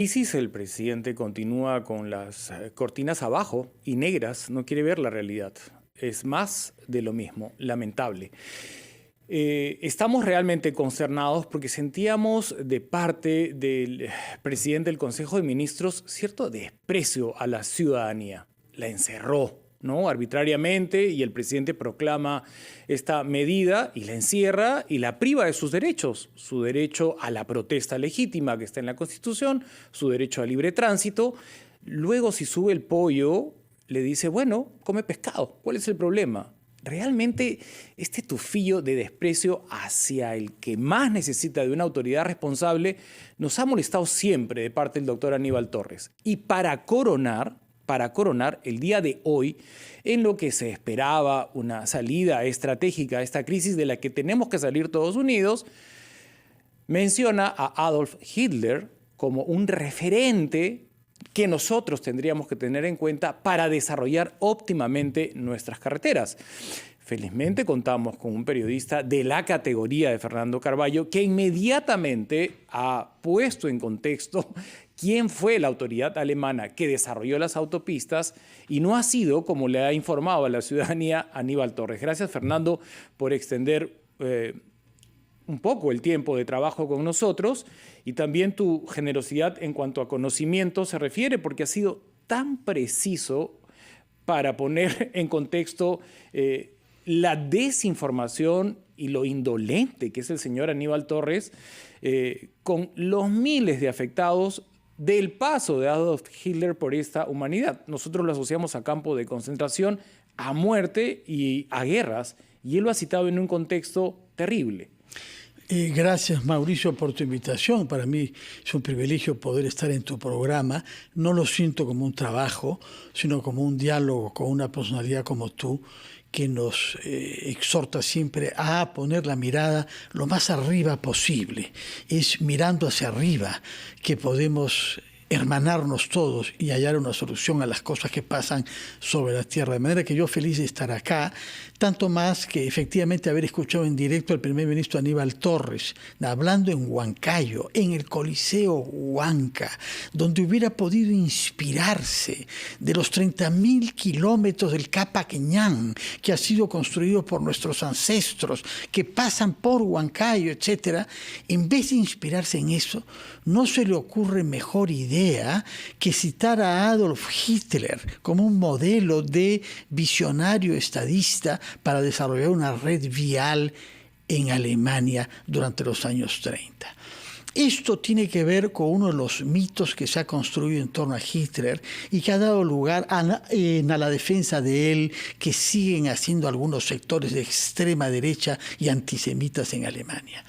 Crisis, el presidente continúa con las cortinas abajo y negras, no quiere ver la realidad. Es más de lo mismo, lamentable. Estamos realmente consternados porque sentíamos de parte del presidente del Consejo de Ministros cierto desprecio a la ciudadanía. La encerró, ¿no? Arbitrariamente, y el presidente proclama esta medida y la encierra y la priva de sus derechos. Su derecho a la protesta legítima que está en la Constitución, su derecho a libre tránsito. Luego, si sube el pollo, le dice, bueno, come pescado. ¿Cuál es el problema? Realmente este tufillo de desprecio hacia el que más necesita de una autoridad responsable nos ha molestado siempre de parte del doctor Aníbal Torres. Y para coronar el día de hoy, en lo que se esperaba una salida estratégica a esta crisis de la que tenemos que salir todos unidos, menciona a Adolf Hitler como un referente que nosotros tendríamos que tener en cuenta para desarrollar óptimamente nuestras carreteras. Felizmente contamos con un periodista de la categoría de Fernando Carballo que inmediatamente ha puesto en contexto quién fue la autoridad alemana que desarrolló las autopistas y no ha sido, como le ha informado a la ciudadanía, Aníbal Torres. Gracias, Fernando, por extender un poco el tiempo de trabajo con nosotros y también tu generosidad en cuanto a conocimiento se refiere, porque ha sido tan preciso para poner en contexto la desinformación y lo indolente que es el señor Aníbal Torres con los miles de afectados del paso de Adolf Hitler por esta humanidad. Nosotros lo asociamos a campo de concentración, a muerte y a guerras, y él lo ha citado en un contexto terrible. Gracias, Mauricio, por tu invitación. Para mí es un privilegio poder estar en tu programa. No lo siento como un trabajo, sino como un diálogo con una personalidad como tú, que nos exhorta siempre a poner la mirada lo más arriba posible. Es mirando hacia arriba que podemos hermanarnos todos y hallar una solución a las cosas que pasan sobre la tierra. De manera que yo feliz de estar acá, tanto más que efectivamente haber escuchado en directo al primer ministro Aníbal Torres, hablando en Huancayo, en el Coliseo Huanca, donde hubiera podido inspirarse de los 30.000 kilómetros del Capaqueñán, que ha sido construido por nuestros ancestros, que pasan por Huancayo, etc. En vez de inspirarse en eso, no se le ocurre mejor idea que citar a Adolf Hitler como un modelo de visionario estadista para desarrollar una red vial en Alemania durante los años 30. Esto tiene que ver con uno de los mitos que se ha construido en torno a Hitler y que ha dado lugar a la defensa de él, que siguen haciendo algunos sectores de extrema derecha y antisemitas en Alemania.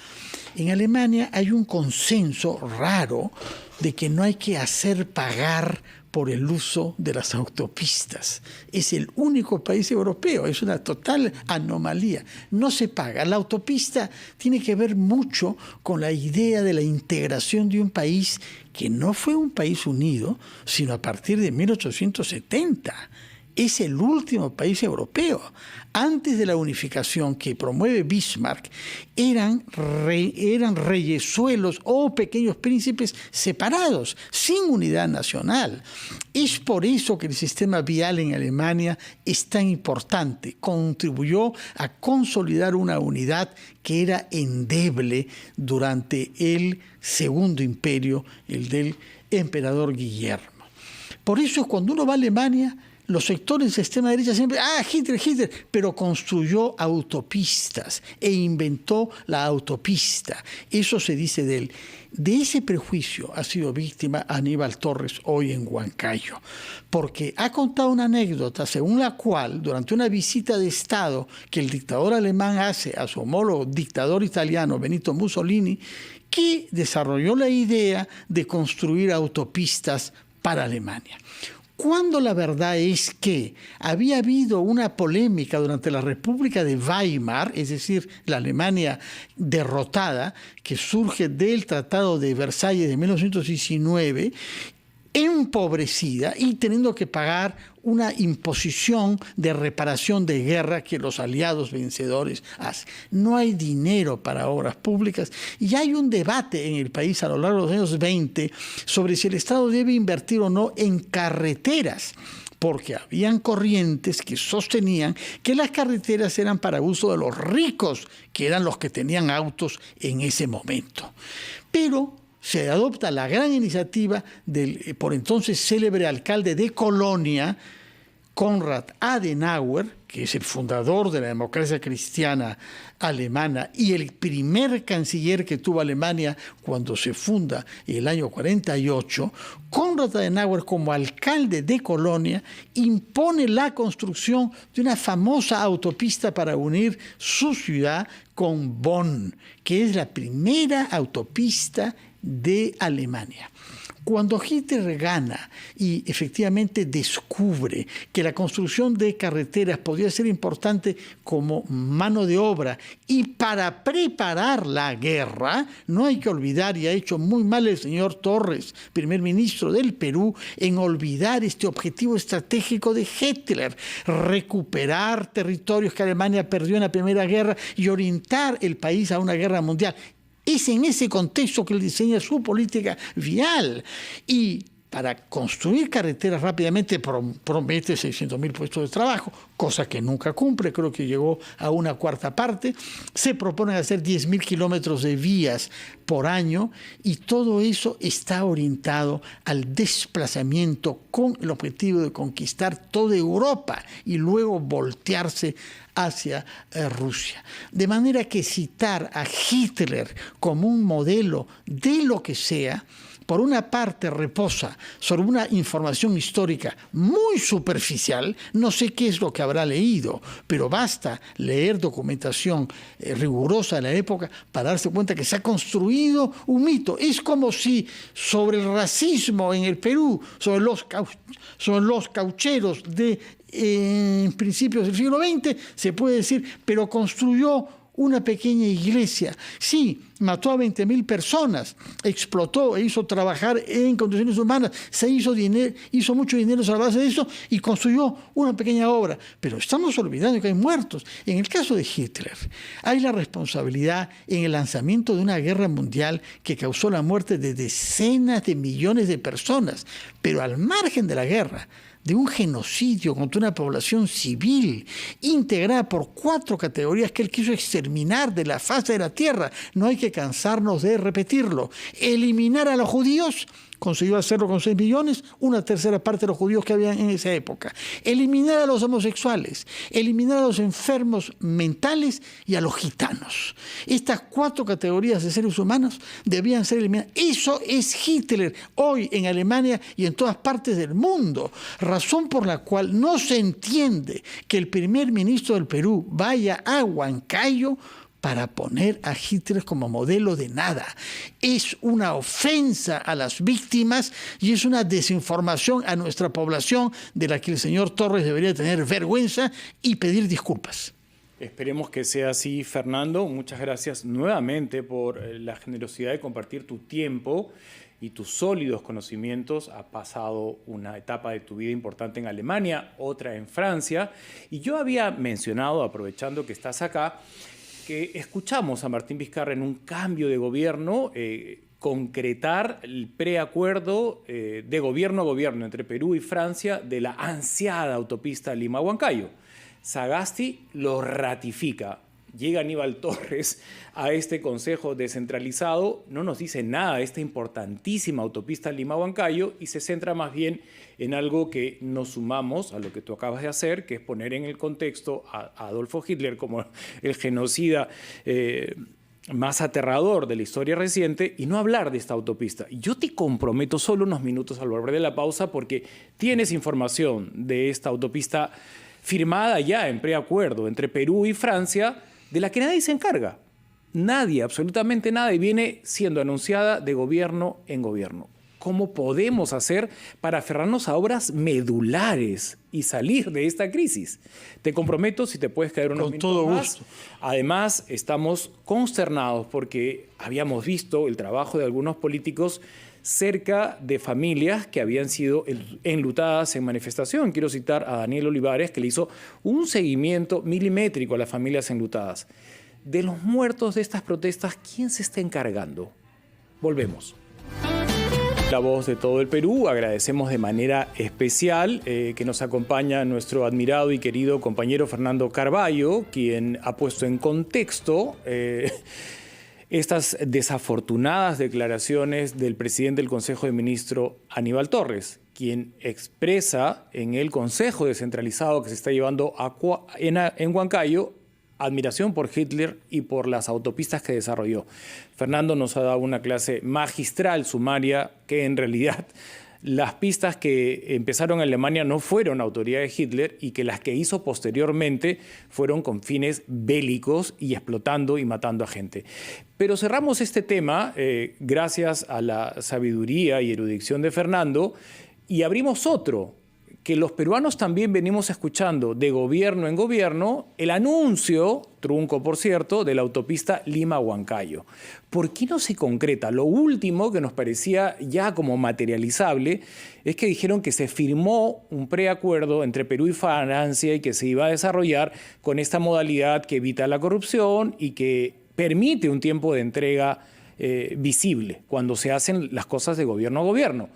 En Alemania hay un consenso raro de que no hay que hacer pagar por el uso de las autopistas. Es el único país europeo, es una total anomalía. No se paga. La autopista tiene que ver mucho con la idea de la integración de un país que no fue un país unido, sino a partir de 1870. Es el último país europeo. Antes de la unificación que promueve Bismarck, eran reyesuelos o pequeños príncipes separados, sin unidad nacional. Es por eso que el sistema vial en Alemania es tan importante. Contribuyó a consolidar una unidad que era endeble durante el Segundo Imperio, el del emperador Guillermo. Por eso, cuando uno va a Alemania, los sectores de extrema derecha siempre, Hitler, pero construyó autopistas e inventó la autopista. Eso se dice de él. De ese prejuicio ha sido víctima Aníbal Torres hoy en Huancayo, porque ha contado una anécdota según la cual, durante una visita de Estado que el dictador alemán hace a su homólogo dictador italiano Benito Mussolini, que desarrolló la idea de construir autopistas para Alemania. Cuando la verdad es que había habido una polémica durante la República de Weimar, es decir, la Alemania derrotada, que surge del Tratado de Versalles de 1919, empobrecida y teniendo que pagar una imposición de reparación de guerra que los aliados vencedores hacen. No hay dinero para obras públicas y hay un debate en el país a lo largo de los años 20 sobre si el Estado debe invertir o no en carreteras, porque habían corrientes que sostenían que las carreteras eran para uso de los ricos, que eran los que tenían autos en ese momento. Pero se adopta la gran iniciativa del por entonces célebre alcalde de Colonia, Konrad Adenauer, que es el fundador de la democracia cristiana alemana y el primer canciller que tuvo Alemania cuando se funda en el año 48, Konrad Adenauer, como alcalde de Colonia, impone la construcción de una famosa autopista para unir su ciudad con Bonn, que es la primera autopista de Alemania. Cuando Hitler gana y efectivamente descubre que la construcción de carreteras podía ser importante como mano de obra y para preparar la guerra, no hay que olvidar, y ha hecho muy mal el señor Torres, primer ministro del Perú, en olvidar este objetivo estratégico de Hitler, recuperar territorios que Alemania perdió en la Primera Guerra y orientar el país a una guerra mundial. Es en ese contexto que él diseña su política vial y para construir carreteras rápidamente promete 600.000 puestos de trabajo, cosa que nunca cumple, creo que llegó a una cuarta parte. Se proponen hacer 10.000 kilómetros de vías por año y todo eso está orientado al desplazamiento con el objetivo de conquistar toda Europa y luego voltearse hacia Rusia. De manera que citar a Hitler como un modelo de lo que sea, por una parte reposa sobre una información histórica muy superficial, no sé qué es lo que habrá leído, pero basta leer documentación rigurosa de la época para darse cuenta que se ha construido un mito. Es como si sobre el racismo en el Perú, sobre los caucheros de principios del siglo XX, se puede decir, pero construyó una pequeña iglesia. Sí, mató a 20.000 personas, explotó e hizo trabajar en condiciones humanas, hizo mucho dinero a la base de eso y construyó una pequeña obra. Pero estamos olvidando que hay muertos. En el caso de Hitler, hay la responsabilidad en el lanzamiento de una guerra mundial que causó la muerte de decenas de millones de personas. Pero al margen de la guerra, de un genocidio contra una población civil integrada por 4 categorías que él quiso exterminar de la faz de la tierra. No hay que cansarnos de repetirlo. Eliminar a los judíos, consiguió hacerlo con 6 millones, una tercera parte de los judíos que habían en esa época. Eliminar a los homosexuales, eliminar a los enfermos mentales y a los gitanos. Estas 4 categorías de seres humanos debían ser eliminadas. Eso es Hitler hoy en Alemania y en todas partes del mundo. Razón por la cual no se entiende que el primer ministro del Perú vaya a Huancayo para poner a Hitler como modelo de nada. Es una ofensa a las víctimas y es una desinformación a nuestra población de la que el señor Torres debería tener vergüenza y pedir disculpas. Esperemos que sea así, Fernando. Muchas gracias nuevamente por la generosidad de compartir tu tiempo y tus sólidos conocimientos. Ha pasado una etapa de tu vida importante en Alemania, otra en Francia. Y yo había mencionado, aprovechando que estás acá, que escuchamos a Martín Vizcarra en un cambio de gobierno concretar el preacuerdo de gobierno a gobierno entre Perú y Francia de la ansiada autopista Lima-Huancayo. Sagasti lo ratifica. Llega Aníbal Torres a este consejo descentralizado, no nos dice nada de esta importantísima autopista Lima-Huancayo y se centra más bien en algo que nos sumamos a lo que tú acabas de hacer, que es poner en el contexto a Adolfo Hitler como el genocida más aterrador de la historia reciente y no hablar de esta autopista. Yo te comprometo solo unos minutos al volver de la pausa porque tienes información de esta autopista firmada ya en preacuerdo entre Perú y Francia, de la que nadie se encarga. Nadie, absolutamente nadie, viene siendo anunciada de gobierno en gobierno. ¿Cómo podemos hacer para aferrarnos a obras medulares y salir de esta crisis? Te comprometo, si te puedes quedar unos minutos más. Además, estamos consternados porque habíamos visto el trabajo de algunos políticos cerca de familias que habían sido enlutadas en manifestación. Quiero citar a Daniel Olivares, que le hizo un seguimiento milimétrico a las familias enlutadas. De los muertos de estas protestas, ¿quién se está encargando? Volvemos. La voz de todo el Perú, agradecemos de manera especial que nos acompaña nuestro admirado y querido compañero Fernando Carballo, quien ha puesto en contexto estas desafortunadas declaraciones del presidente del Consejo de Ministros, Aníbal Torres, quien expresa en el Consejo Descentralizado que se está llevando en Huancayo admiración por Hitler y por las autopistas que desarrolló. Fernando nos ha dado una clase magistral, sumaria, que en realidad las pistas que empezaron en Alemania no fueron autoría de Hitler y que las que hizo posteriormente fueron con fines bélicos y explotando y matando a gente. Pero cerramos este tema gracias a la sabiduría y erudición de Fernando y abrimos otro, que los peruanos también venimos escuchando de gobierno en gobierno el anuncio, trunco por cierto, de la autopista Lima-Huancayo. ¿Por qué no se concreta? Lo último que nos parecía ya como materializable es que dijeron que se firmó un preacuerdo entre Perú y Francia y que se iba a desarrollar con esta modalidad que evita la corrupción y que permite un tiempo de entrega visible cuando se hacen las cosas de gobierno a gobierno.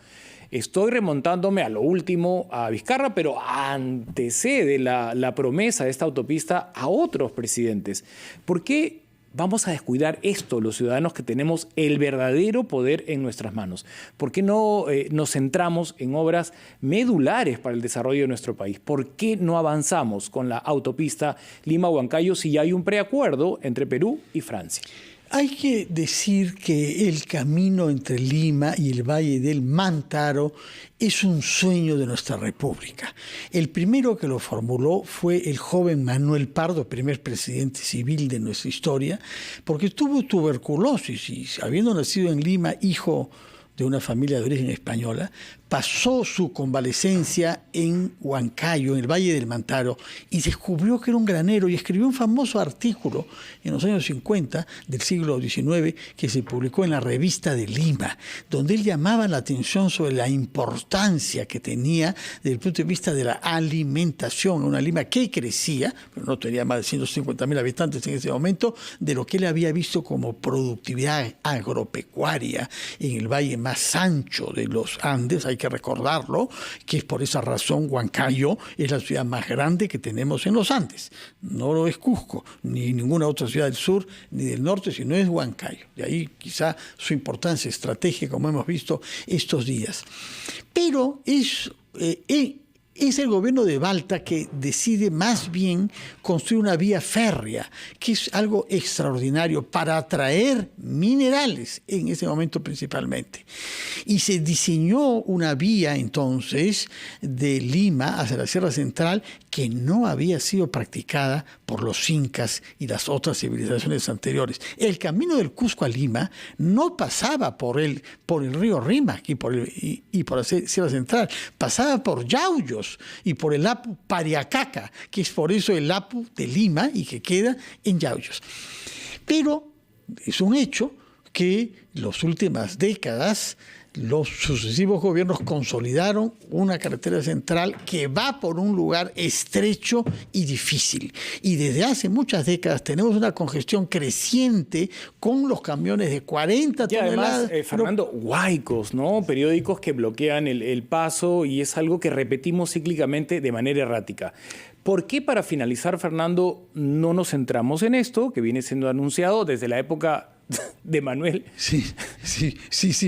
Estoy remontándome a lo último, a Vizcarra, pero antecede la promesa de esta autopista a otros presidentes. ¿Por qué vamos a descuidar esto, los ciudadanos que tenemos el verdadero poder en nuestras manos? ¿Por qué no nos centramos en obras medulares para el desarrollo de nuestro país? ¿Por qué no avanzamos con la autopista Lima-Huancayo si ya hay un preacuerdo entre Perú y Francia? Hay que decir que el camino entre Lima y el Valle del Mantaro es un sueño de nuestra República. El primero que lo formuló fue el joven Manuel Pardo, primer presidente civil de nuestra historia, porque tuvo tuberculosis y, habiendo nacido en Lima, hijo de una familia de origen española, pasó su convalecencia en Huancayo, en el Valle del Mantaro, y descubrió que era un granero y escribió un famoso artículo en los años 50 del siglo XIX que se publicó en la Revista de Lima, donde él llamaba la atención sobre la importancia que tenía desde el punto de vista de la alimentación, una Lima que crecía, pero no tenía más de 150.000 habitantes en ese momento, de lo que él había visto como productividad agropecuaria en el valle más ancho de los Andes. Hay que recordarlo, que es por esa razón Huancayo es la ciudad más grande que tenemos en los Andes. No lo es Cusco, ni ninguna otra ciudad del sur, ni del norte, sino es Huancayo. De ahí quizá su importancia estratégica, como hemos visto estos días. Pero es el gobierno de Balta que decide más bien construir una vía férrea, que es algo extraordinario para atraer minerales en ese momento principalmente. Y se diseñó una vía entonces de Lima hacia la Sierra Central que no había sido practicada por los incas y las otras civilizaciones anteriores. El camino del Cusco a Lima no pasaba por el río Rímac y por la Sierra Central, pasaba por Yauyos y por el Apu Pariacaca, que es por eso el Apu de Lima y que queda en Yauyos. Pero es un hecho que las últimas décadas los sucesivos gobiernos consolidaron una carretera central que va por un lugar estrecho y difícil. Y desde hace muchas décadas tenemos una congestión creciente con los camiones de 40 toneladas. Además, Fernando, huaicos, ¿no? Periódicos que bloquean el paso y es algo que repetimos cíclicamente de manera errática. ¿Por qué, para finalizar, Fernando, no nos centramos en esto que viene siendo anunciado desde la época de Manuel? Sí,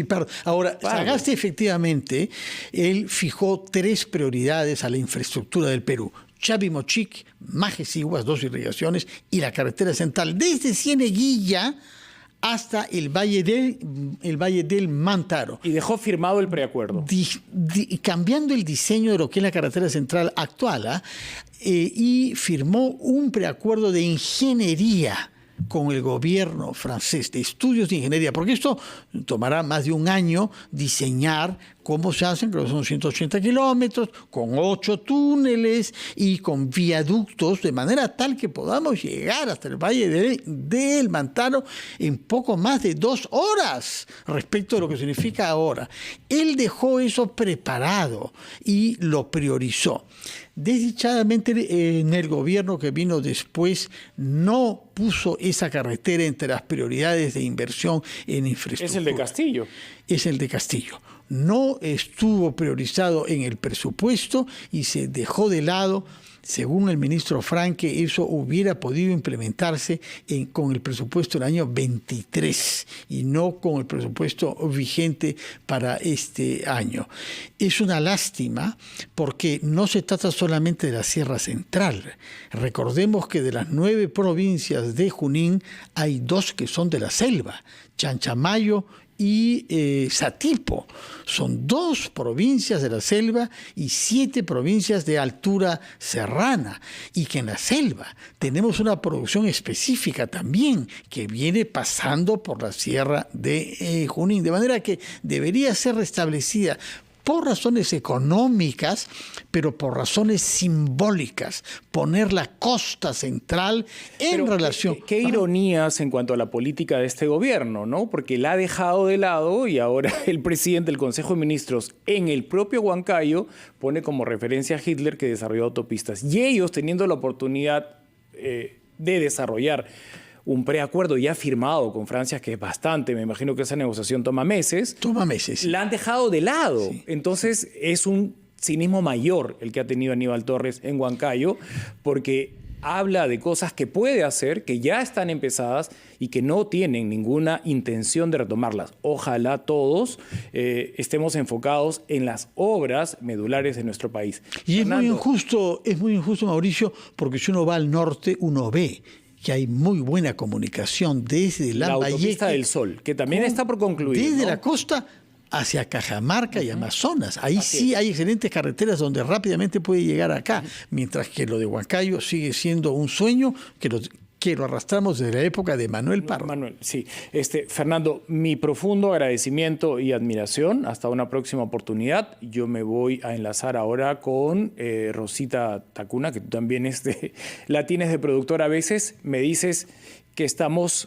perdón. Ahora, Sagasti efectivamente, él fijó 3 prioridades a la infraestructura del Perú: Chavimochic, Majesiguas, 2 irrigaciones, y la carretera central desde Cieneguilla hasta el Valle del Mantaro. Y dejó firmado el preacuerdo. Cambiando el diseño de lo que es la carretera central actual, y firmó un preacuerdo de ingeniería con el gobierno francés, de estudios de ingeniería, porque esto tomará más de un año diseñar cómo se hacen, creo que son 180 kilómetros, con 8 túneles y con viaductos, de manera tal que podamos llegar hasta el Valle del Mantaro en poco más de 2 horas respecto a lo que significa ahora. Él dejó eso preparado y lo priorizó. Desdichadamente, en el gobierno que vino después no puso esa carretera entre las prioridades de inversión en infraestructura. Es el de Castillo. Es el de Castillo. No estuvo priorizado en el presupuesto y se dejó de lado. Según el ministro Franque, eso hubiera podido implementarse con el presupuesto del año 23 y no con el presupuesto vigente para este año. Es una lástima porque no se trata solamente de la Sierra Central. Recordemos que de las 9 provincias de Junín hay 2 que son de la selva, Chanchamayo y Satipo. Son 2 provincias de la selva y 7 provincias de altura serrana, y que en la selva tenemos una producción específica también que viene pasando por la Sierra de Junín, de manera que debería ser restablecida por razones económicas, pero por razones simbólicas, poner la costa central en relación... Qué ironías en cuanto a la política de este gobierno, ¿no? Porque la ha dejado de lado y ahora el presidente del Consejo de Ministros en el propio Huancayo pone como referencia a Hitler, que desarrolló autopistas. Y ellos, teniendo la oportunidad de desarrollar un preacuerdo ya firmado con Francia, que es bastante, me imagino que esa negociación toma meses. Toma meses. La han dejado de lado. Sí. Entonces es un cinismo mayor el que ha tenido Aníbal Torres en Huancayo, porque habla de cosas que puede hacer, que ya están empezadas y que no tienen ninguna intención de retomarlas. Ojalá todos estemos enfocados en las obras medulares de nuestro país. Y Fernando, es muy injusto, Mauricio, porque si uno va al norte, uno ve que hay muy buena comunicación desde la autopista del Sol, que también está por concluir. Desde ¿no? la costa hacia Cajamarca y Amazonas. Ahí sí hay excelentes carreteras donde rápidamente puede llegar acá, mientras que lo de Huancayo sigue siendo un sueño que lo arrastramos desde la época de Manuel Parra. Manuel, sí. Fernando, mi profundo agradecimiento y admiración. Hasta una próxima oportunidad. Yo me voy a enlazar ahora con Rosita Tacuna, que tú también la tienes de productora a veces. Me dices que estamos